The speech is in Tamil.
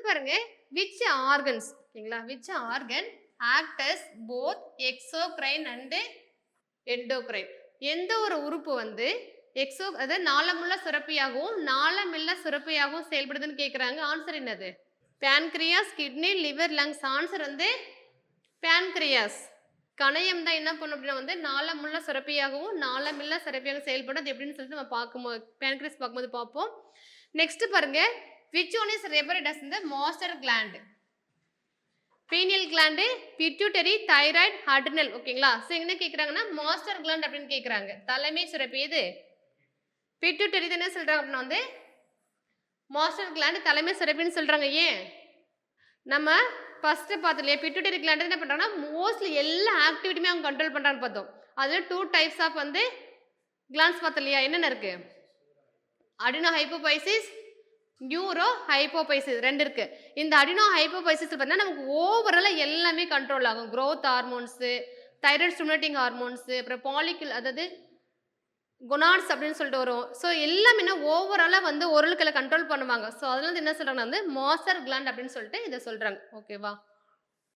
பாருங்க which organs ஓகேங்களா which organ act as both exocrine and endocrine எந்த ஒரு உறுப்பு வந்து அதாவது நாளமுள்ள சுரப்பியாகவும் நாளமில்லா சுரப்பியாகவும் செயல்படுதுன்னு கேட்குறாங்க. ஆன்சர் என்னது? pancreas, kidney, liver, lungs. Answer வந்து pancreas. கணையம் தான் என்ன பண்ணும் அப்படின்னா வந்து நாளமுள்ள சுரப்பியாகவும் நாளமில்லா சுரப்பியாகவும் செயல்படும். அது எப்படின்னு சொல்லிட்டு நம்ம பார்க்கும்போது pancreas பார்க்கும்போது பார்ப்போம். நெக்ஸ்ட் பாருங்க which one is referred as the master gland? pineal gland, pituitary, thyroid, adrenal. ஓகேங்களா? சோ என்ன கேக்குறாங்கன்னா master gland அப்படினு கேக்குறாங்க. தலைமை சுரப்பி எது? pituitary என்ன சொல்றாங்க அப்படினா வந்து master gland தலைமை சுரப்பின்னு சொல்றாங்க. ஏன்? நம்ம ஃபர்ஸ்ட் பார்த்தோம்ல pituitary gland என்ன பண்றாங்கன்னா மோஸ்ட்லி எல்லா ஆக்டிவிட்டியுமே அவங்க கண்ட்ரோல் பண்றான்னு பார்த்தோம். அதுல 2 டைப்ஸ் ஆஃப் வந்து glands பார்த்தோம் இல்லையா? என்னென்ன இருக்கு? adenohypophysis, நியூரோ ஹைப்போபைசிஸ் 2 இருக்கு. இந்த அடினோ ஹைப்போபைசிஸ் பார்த்தா நமக்கு ஓவராலா எல்லாமே கண்ட்ரோல் ஆகும். growth hormones, thyroid stimulating hormones, அப்புறம் பாலிகுல் அதாவது கொனாட்ஸ் அப்படின்னு சொல்லிட்டு வரும். ஸோ எல்லாமே என்ன ஓவராலா வந்து ஓரலுக்குள்ள கண்ட்ரோல் பண்ணுவாங்க. ஸோ அதனால என்ன சொல்றாங்கன்னா வந்து மாஸ்டர் கிளாண்ட் அப்படின்னு சொல்லிட்டு இதை சொல்றாங்க. ஓகேவா?